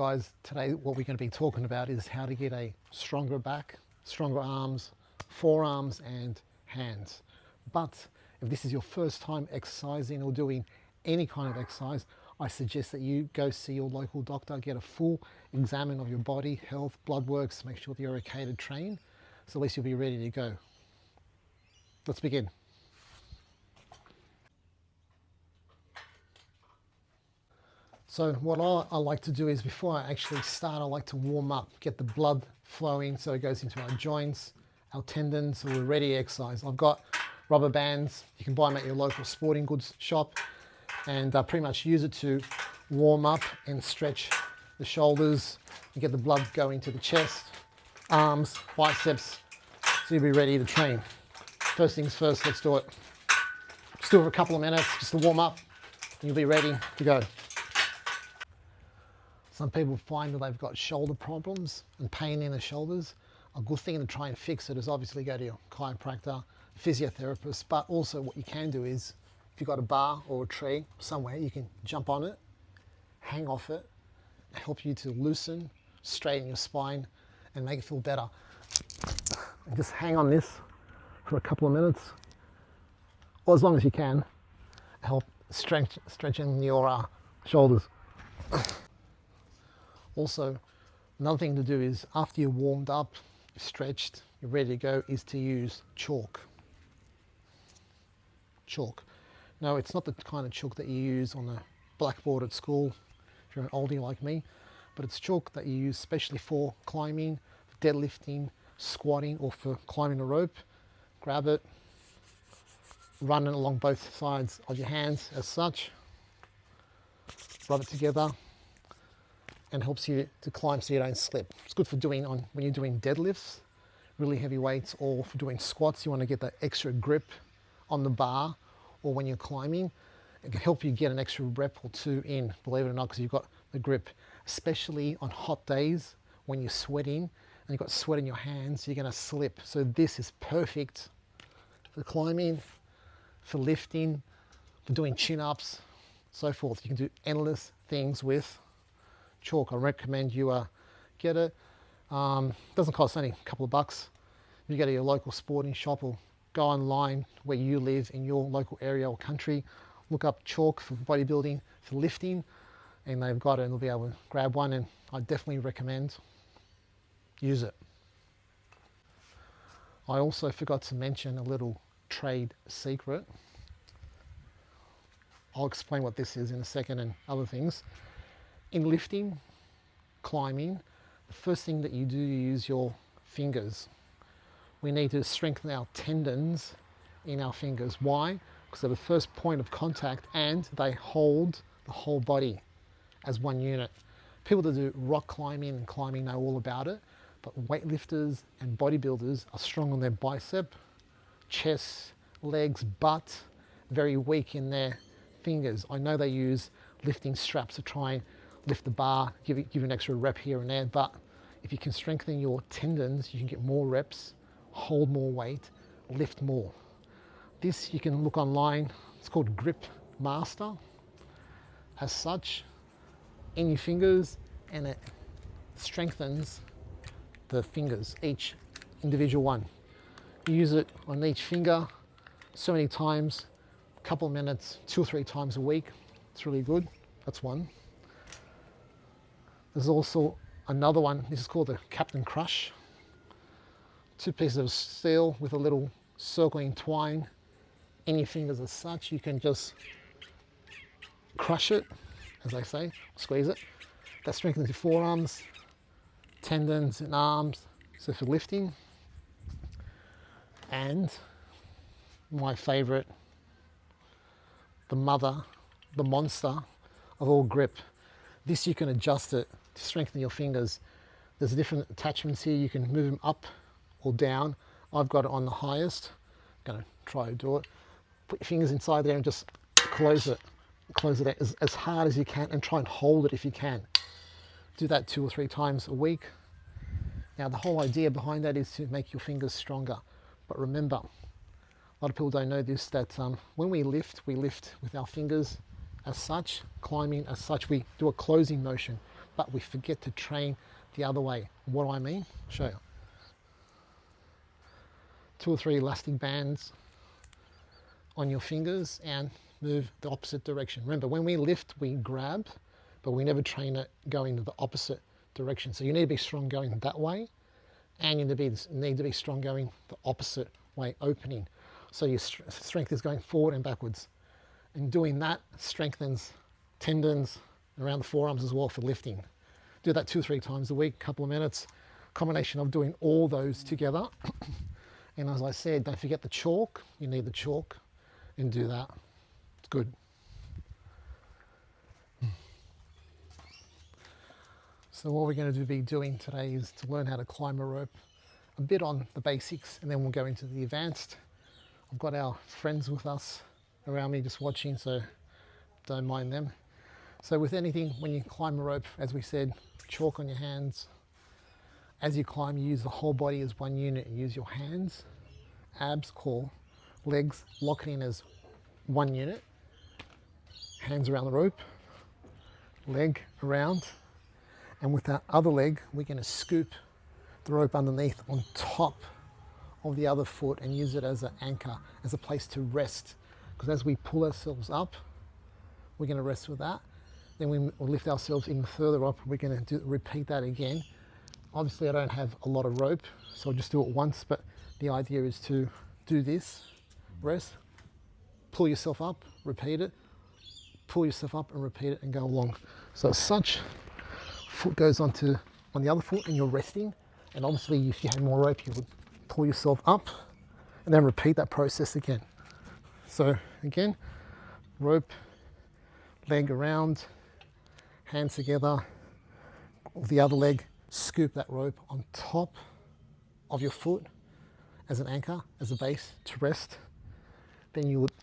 guys, today what we're going to be talking about is how to get a stronger back, stronger arms, forearms and hands. But if this is your first time exercising or doing any kind of exercise, I suggest that you go see your local doctor, get a full examine of your body, health, blood works, make sure that you're okay to train, so at least you'll be ready to go. Let's begin. So what I like to do is, before I actually start, I like to warm up, get the blood flowing so it goes into our joints, our tendons, so we're ready to exercise. I've got rubber bands. You can buy them at your local sporting goods shop, and pretty much use it to warm up and stretch the shoulders and get the blood going to the chest, arms, biceps, so you'll be ready to train. First things first, let's do it. Just do it for a couple of minutes just to warm up and you'll be ready to go. Some people find that they've got shoulder problems and pain in the shoulders. A good thing to try and fix it is obviously go to your chiropractor, physiotherapist, but also what you can do is, if you've got a bar or a tree somewhere, you can jump on it, hang off it, help you to loosen, straighten your spine and make it feel better. And just hang on this for a couple of minutes, or as long as you can, help stretching your shoulders. Also, another thing to do is, after you're warmed up, stretched, you're ready to go, is to use chalk. Chalk. No, it's not the kind of chalk that you use on the blackboard at school, if you're an oldie like me, but it's chalk that you use especially for climbing, deadlifting, squatting, or for climbing a rope. Grab it, run it along both sides of your hands as such, rub it together, and helps you to climb so you don't slip. It's good for doing when you're doing deadlifts, really heavy weights, or for doing squats. You want to get that extra grip on the bar, or when you're climbing, it can help you get an extra rep or two in, believe it or not, because you've got the grip, especially on hot days when you're sweating and you've got sweat in your hands, you're going to slip. So this is perfect for climbing, for lifting, for doing chin-ups, so forth. You can do endless things with chalk. I recommend you get it. Doesn't cost only a couple of bucks. You go to your local sporting shop or go online where you live in your local area or country, look up chalk for bodybuilding, for lifting, and they've got it and they'll be able to grab one, and I definitely recommend use it. I also forgot to mention a little trade secret. I'll explain what this is in a second and other things. In lifting, climbing, the first thing that you do, you use your fingers. We need to strengthen our tendons in our fingers. Why? Because they're the first point of contact and they hold the whole body as one unit. People that do rock climbing and climbing know all about it, but weightlifters and bodybuilders are strong on their bicep, chest, legs, but very weak in their fingers. I know they use lifting straps to try and lift the bar, give you an extra rep here and there, but if you can strengthen your tendons, you can get more reps, hold more weight, lift more. This you can look online, it's called Grip Master, as such, in your fingers, and it strengthens the fingers, each individual one. You use it on each finger so many times, a couple of minutes, 2 or 3 times a week. It's really good. That's one. There's also another one. This is called the Captain Crush. 2 pieces of steel with a little circling twine in your fingers as such. You can just crush it, as I say, squeeze it. That strengthens your forearms, tendons and arms, so for lifting. And my favorite, the monster of all grip. This you can adjust it to strengthen your fingers. There's different attachments here. You can move them up or down. I've got it on the highest. I'm going to try to do it. Put your fingers inside there and just close it. Close it out as hard as you can and try and hold it if you can. Do that 2 or 3 times a week. Now the whole idea behind that is to make your fingers stronger. But remember, a lot of people don't know this, that when we lift with our fingers as such, climbing as such, we do a closing motion. but we forget to train the other way. What do I mean? I'll show you. 2 or 3 elastic bands on your fingers and move the opposite direction. Remember, when we lift, we grab, but we never train it going the opposite direction. So you need to be strong going that way, and you need to be strong going the opposite way, opening. So your strength is going forward and backwards. And doing that strengthens tendons around the forearms as well for lifting. Do that 2 or 3 times a week, couple of minutes. Combination of doing all those together. And as I said, don't forget the chalk. You need the chalk and do that. It's good. So what we're going to be doing today is to learn how to climb a rope, a bit on the basics, and then we'll go into the advanced. I've got our friends with us around me just watching, so don't mind them. So with anything, when you climb a rope, as we said, chalk on your hands. As you climb, you use the whole body as one unit. You use your hands, abs, core, legs, lock it in as one unit. Hands around the rope, leg around, and with that other leg, we're going to scoop the rope underneath on top of the other foot and use it as an anchor, as a place to rest. Because as we pull ourselves up, we're going to rest with that. Then we will lift ourselves even further up. We're going to repeat that again. Obviously, I don't have a lot of rope, so I'll just do it once, but the idea is to do this, rest, pull yourself up, repeat it, pull yourself up and repeat it and go along. So as such, foot goes on the other foot and you're resting. And obviously, if you had more rope, you would pull yourself up and then repeat that process again. So again, rope, leg around, hands together, the other leg, scoop that rope on top of your foot as an anchor, as a base to rest. Then you would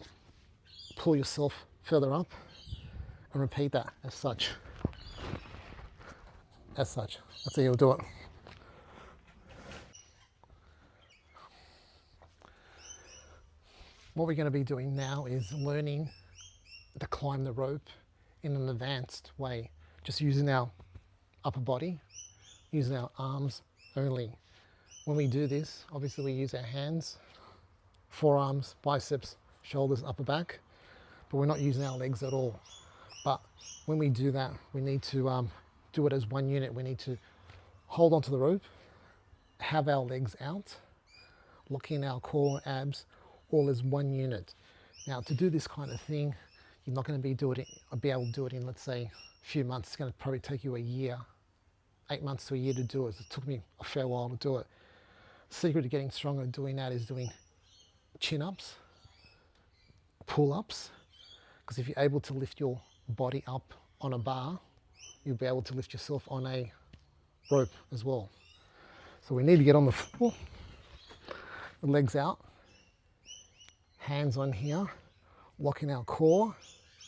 pull yourself further up and repeat that as such. As such. That's how you'll do it. What we're going to be doing now is learning to climb the rope in an advanced way, just using our upper body, using our arms only. When we do this, obviously we use our hands, forearms, biceps, shoulders, upper back, but we're not using our legs at all. But when we do that, we need to do it as one unit. We need to hold onto the rope, have our legs out, lock in our core, abs, all as one unit. Now, to do this kind of thing, you're not going to be able to do it in, let's say, a few months. It's going to probably take you a year, 8 months to a year to do it. It took me a fair while to do it. The secret to getting stronger at doing that is doing chin-ups, pull-ups, because if you're able to lift your body up on a bar, you'll be able to lift yourself on a rope as well. So we need to get on the floor, the legs out, hands on here, locking our core,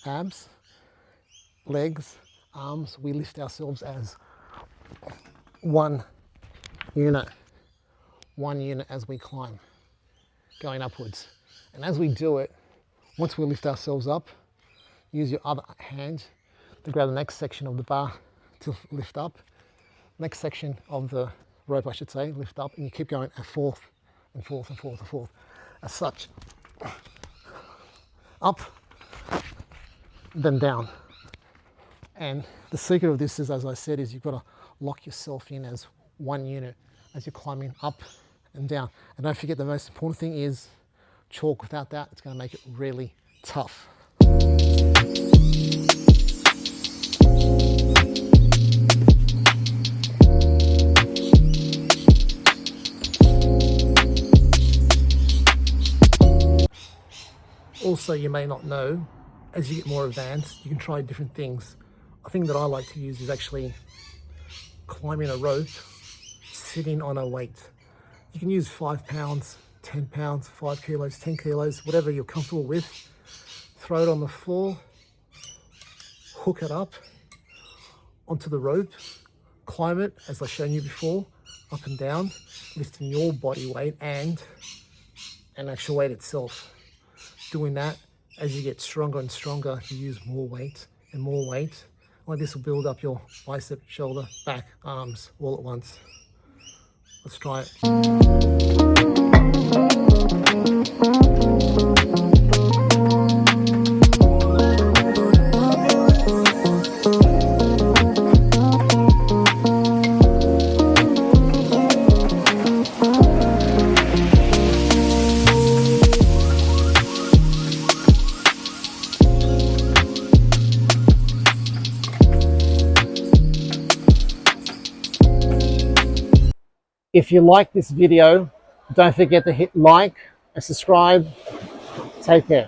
abs, legs, arms. We lift ourselves as one unit as we climb, going upwards. And as we do it, once we lift ourselves up, use your other hand to grab the next section of the bar to lift up. Next section of the rope, I should say, lift up, and you keep going forth and forth and forth and forth. As such, up, then down. And the secret of this is, as I said, is you've got to lock yourself in as one unit as you're climbing up and down. And don't forget, the most important thing is chalk. Without that, it's going to make it really tough. Also, you may not know, as you get more advanced, you can try different things. A thing that I like to use is actually climbing a rope, sitting on a weight. You can use 5 pounds, 10 pounds, 5 kilos, 10 kilos, whatever you're comfortable with. Throw it on the floor, hook it up onto the rope, climb it, as I've shown you before, up and down, lifting your body weight and an actual weight itself. Doing that, as you get stronger and stronger, you use more weight and more weight Like this will build up your bicep, shoulder, back, arms all at once. Let's try it. If you like this video, don't forget to hit like and subscribe. Take care.